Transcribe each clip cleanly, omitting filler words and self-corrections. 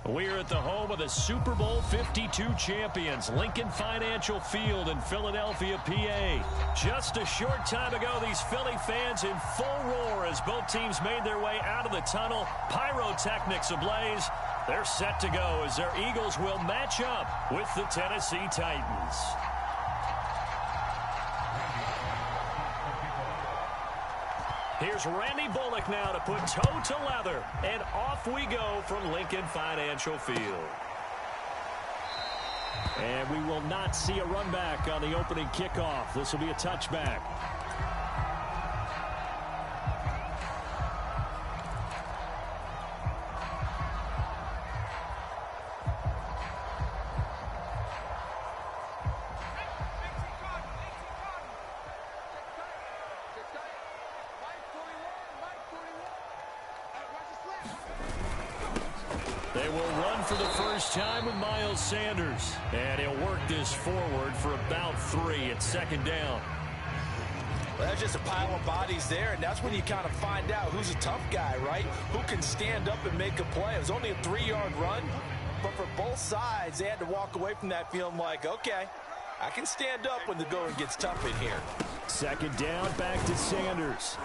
We're at the home of the Super Bowl 52 champions, Lincoln Financial Field in Philadelphia, PA. Just a short time ago, these Philly fans in full roar as both teams made their way out of the tunnel. Pyrotechnics ablaze. They're set to go as their Eagles will match up with the Tennessee Titans. Here's Randy Bullock now to put toe to leather. And off we go from Lincoln Financial Field. And we will not see a run back on the opening kickoff. This will be a touchback. They will run for the first time with Miles Sanders. And he'll work this forward for about 3 at second down. Well, that's just a pile of bodies there, and that's when you kind of find out who's a tough guy, right? Who can stand up and make a play. It was only a 3-yard run, but for both sides, they had to walk away from that feeling like, okay, I can stand up when the going gets tough in here. Second down, back to Sanders.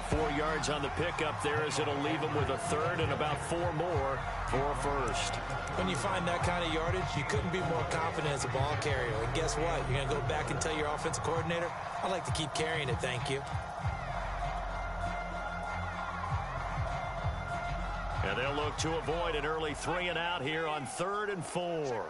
4 yards on the pickup there as it'll leave him with a third and about 4 more for a first. When you find that kind of yardage, you couldn't be more confident as a ball carrier. And guess what? You're going to go back and tell your offensive coordinator, I'd like to keep carrying it, thank you. And they'll look to avoid an early 3 and out here on 3rd and 4.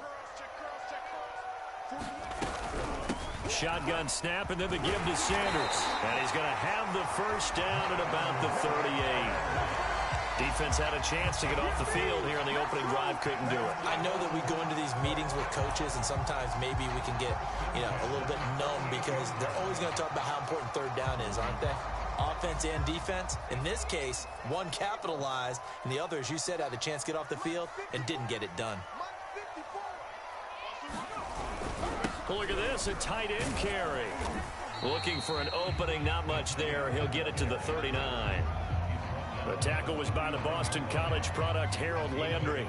Shotgun snap, and then the give to Sanders. And he's going to have the first down at about the 38. Defense had a chance to get off the field here in the opening drive, couldn't do it. I know that we go into these meetings with coaches, and sometimes maybe we can get, a little bit numb because they're always going to talk about how important third down is, aren't they? Offense and defense. In this case, one capitalized, and the other, as you said, had a chance to get off the field and didn't get it done. Look at this, a tight end carry. Looking for an opening, not much there. He'll get it to the 39. The tackle was by the Boston College product, Harold Landry.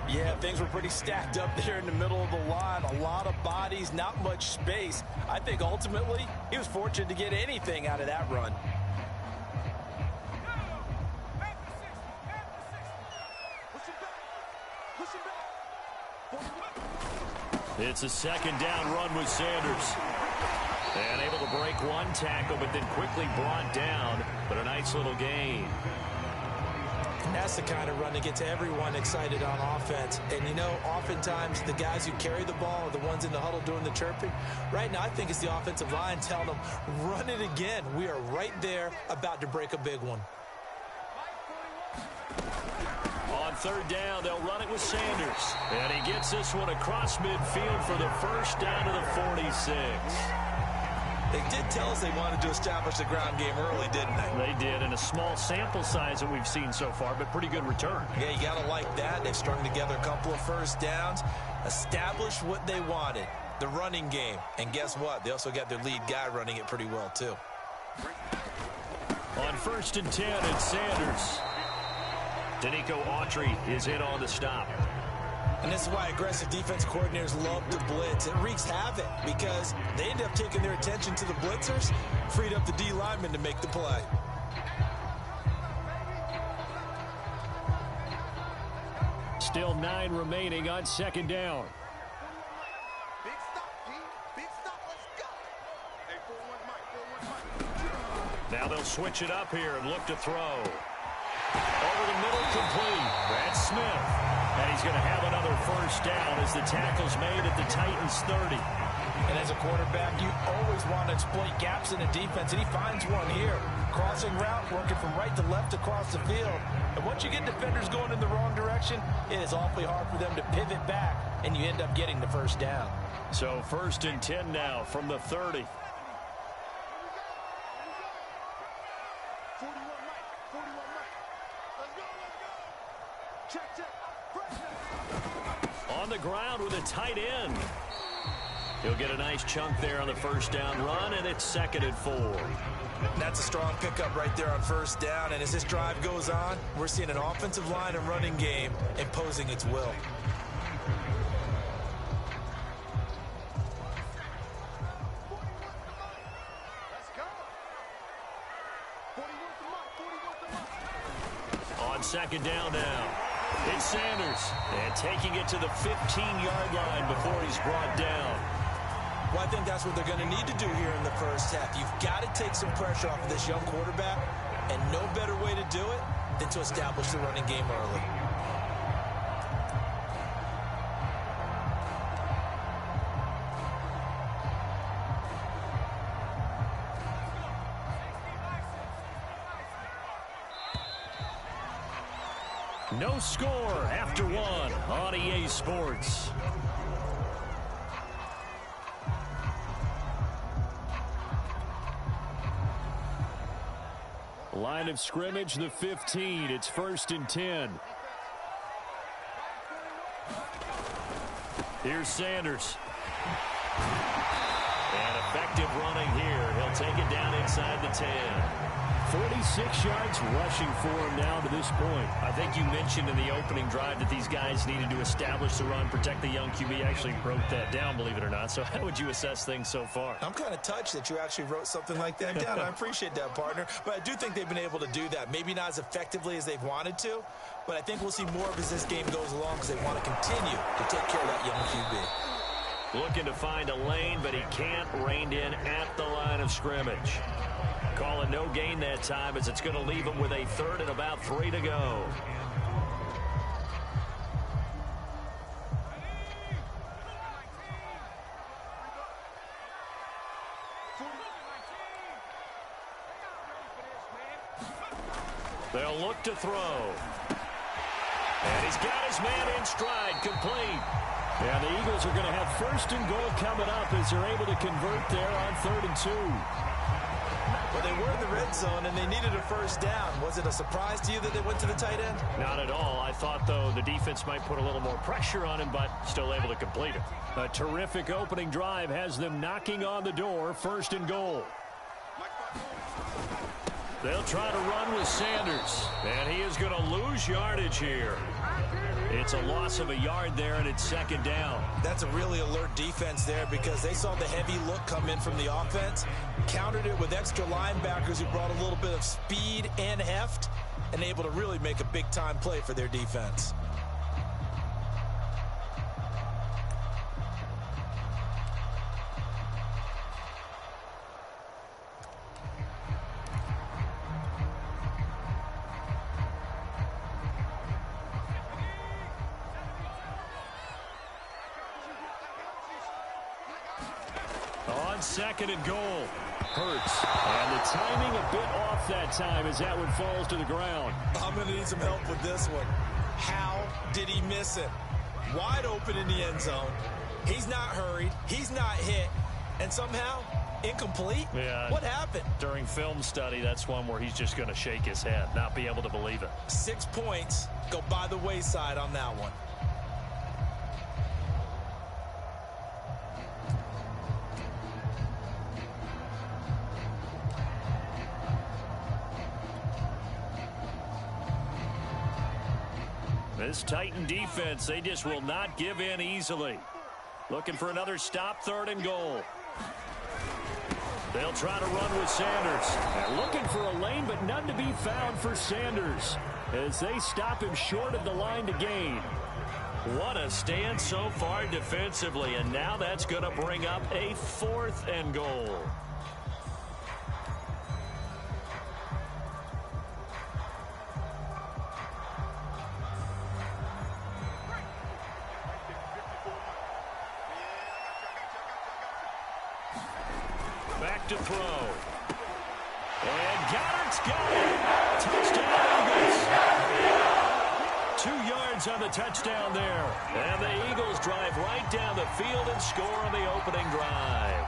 Yeah, things were pretty stacked up there in the middle of the line. A lot of bodies, not much space. I think ultimately he was fortunate to get anything out of that run. It's a second down run with Sanders. And able to break one tackle, but then quickly brought down. But a nice little gain. And that's the kind of run that gets everyone excited on offense. And, oftentimes the guys who carry the ball are the ones in the huddle doing the chirping. Right now, I think it's the offensive line telling them, run it again. We are right there about to break a big one. On third down, they'll run it with Sanders. And he gets this one across midfield for the first down to the 46. They did tell us they wanted to establish the ground game early, didn't they? They did, in a small sample size that we've seen so far, but pretty good return. Yeah, you got to like that. They've strung together a couple of first downs, established what they wanted, the running game. And guess what? They also got their lead guy running it pretty well, too. On 1st and 10, it's Sanders. Danico Autry is in on the stop. And this is why aggressive defense coordinators love to blitz. It wreaks havoc because they end up taking their attention to the blitzers, freed up the D lineman to make the play. Still 9 remaining on second down. Big stop, D. Big stop. Let's go. Hey, 4-1 Mike. Now they'll switch it up here and look to throw. Over the middle, complete. That's Smith. And he's going to have another first down as the tackle's made at the Titans' 30. And as a quarterback, you always want to exploit gaps in the defense, and he finds one here. Crossing route, working from right to left across the field. And once you get defenders going in the wrong direction, it is awfully hard for them to pivot back, and you end up getting the first down. So 1st and 10 now from the 30. 41 Mike. 41 Mike. Let's go. Check. On the ground with a tight end. He'll get a nice chunk there on the first down run, and it's 2nd and 4. That's a strong pickup right there on first down, and as this drive goes on, we're seeing an offensive line and running game imposing its will. On 2nd down now, it's Sanders, and taking it to the 15-yard line before he's brought down. Well, I think that's what they're going to need to do here in the first half. You've got to take some pressure off of this young quarterback, and no better way to do it than to establish the running game early. No score after 1 on EA Sports. Line of scrimmage, the 15. It's 1st and 10. Here's Sanders. And effective running here. He'll take it down inside the 10. 46 yards rushing for him now to this point. I think you mentioned in the opening drive that these guys needed to establish the run, protect the young QB. Actually wrote that down, believe it or not. So how would you assess things so far? I'm kind of touched that you actually wrote something like that down. I appreciate that, partner. But I do think they've been able to do that. Maybe not as effectively as they've wanted to, but I think we'll see more of as this game goes along because they want to continue to take care of that young QB. Looking to find a lane, but he can't. Reined in at the line of scrimmage. Calling no gain that time as it's going to leave him with a 3rd and about 3 to go. They'll look to throw. And he's got his man in stride, complete. And the Eagles are going to have 1st and goal coming up as they're able to convert there on 3rd and 2. Well, they were in the red zone, and they needed a first down. Was it a surprise to you that they went to the tight end? Not at all. I thought, though, the defense might put a little more pressure on him, but still able to complete it. A terrific opening drive has them knocking on the door, 1st and goal. They'll try to run with Sanders, and he is going to lose yardage here. It's a loss of a yard there, and it's 2nd down. That's a really alert defense there because they saw the heavy look come in from the offense, countered it with extra linebackers who brought a little bit of speed and heft, and able to really make a big-time play for their defense. On 2nd and goal, Hurts. And the timing a bit off that time as that one falls to the ground. I'm going to need some help with this one. How did he miss it? Wide open in the end zone. He's not hurried. He's not hit. And somehow, incomplete? Yeah. What happened? During film study, that's one where he's just going to shake his head, not be able to believe it. 6 points go by the wayside on that one. This Titan defense, they just will not give in easily. Looking for another stop, 3rd and goal. They'll try to run with Sanders. They're looking for a lane, but none to be found for Sanders as they stop him short of the line to gain. What a stand so far defensively, and now that's going to bring up a 4th and goal. Back to throw. And Goddard's got it. Touchdown, Eagles. 2 yards on the touchdown there. And the Eagles drive right down the field and score on the opening drive.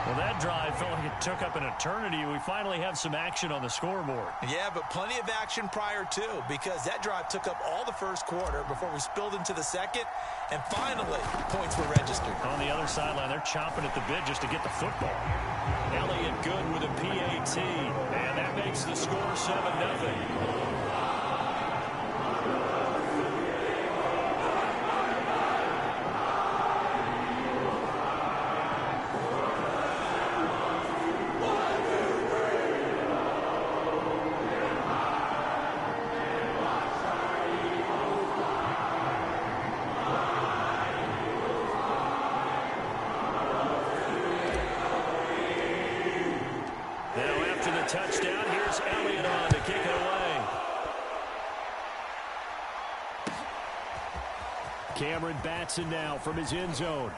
Well, that drive felt like it took up an eternity. We finally have some action on the scoreboard. Yeah, but plenty of action prior to, because that drive took up all the first quarter before we spilled into the second, and finally, points were registered. On the other sideline, they're chomping at the bit just to get the football. Elliott good with a PAT, and that makes the score 7-0. Touchdown. Here's Elliott on to kick it away. Cameron Batson now from his end zone.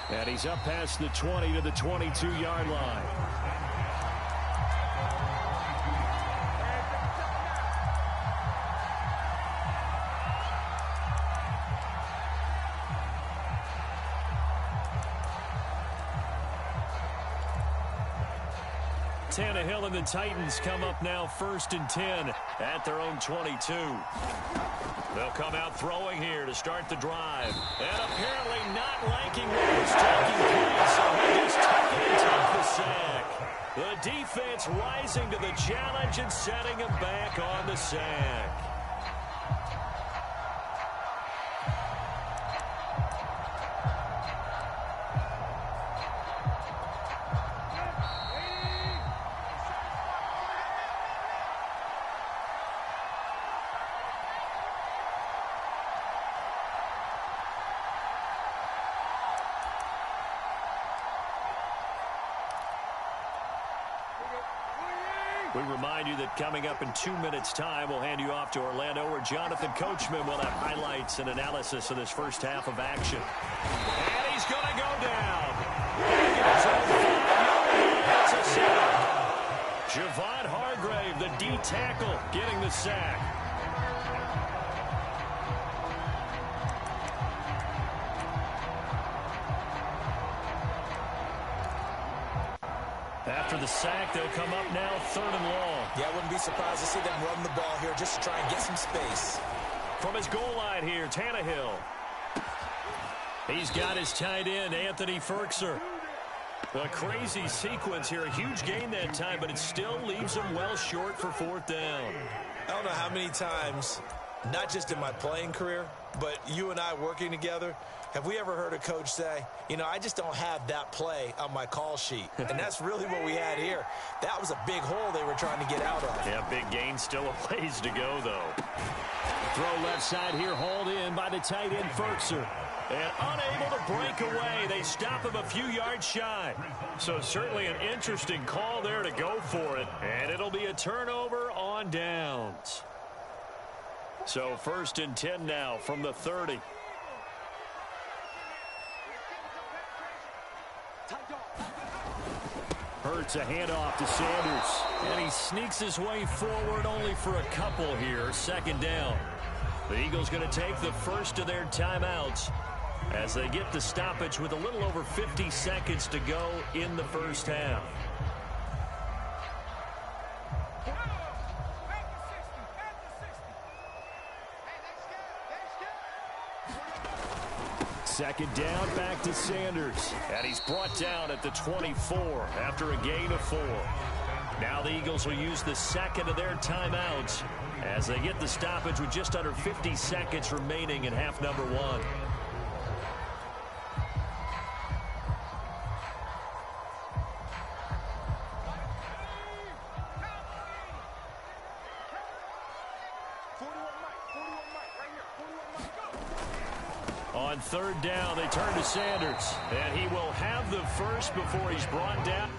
And he's up past the 20 to the 22-yard line. Tannehill and the Titans come up now 1st and 10 at their own 22. They'll come out throwing here to start the drive. And apparently not liking what was taking place, so he just took it and took the sack. The defense rising to the challenge and setting him back on the sack. We remind you that coming up in 2 minutes' time, we'll hand you off to Orlando, where Jonathan Coachman will have highlights and analysis of this first half of action. And he's going to go down. That's a sack. Javon Hargrave, the D tackle, getting the sack. After the sack, they'll come up now 3rd and long. Yeah, I wouldn't be surprised to see them run the ball here just to try and get some space. From his goal line here, Tannehill. He's got his tight end, Anthony Ferkser. A crazy sequence here. A huge gain that time, but it still leaves him well short for 4th down. I don't know how many times, not just in my playing career, but you and I working together, have we ever heard a coach say, you know, I just don't have that play on my call sheet? And that's really what we had here. That was a big hole they were trying to get out of. Yeah, big gain, still a ways to go, though. Throw left side here, hauled in by the tight end, Ferkser. And unable to break away. They stop him a few yards shy. So certainly an interesting call there to go for it. And it'll be a turnover on downs. So 1st and 10 now from the 30. Hurts a handoff to Sanders. And he sneaks his way forward only for a couple here. 2nd down. The Eagles going to take the first of their timeouts as they get the stoppage with a little over 50 seconds to go in the first half. Second down, back to Sanders. And he's brought down at the 24 after a gain of 4. Now the Eagles will use the second of their timeouts as they get the stoppage with just under 50 seconds remaining in half number 1. On 3rd down, they turn to Sanders, and he will have the first before he's brought down.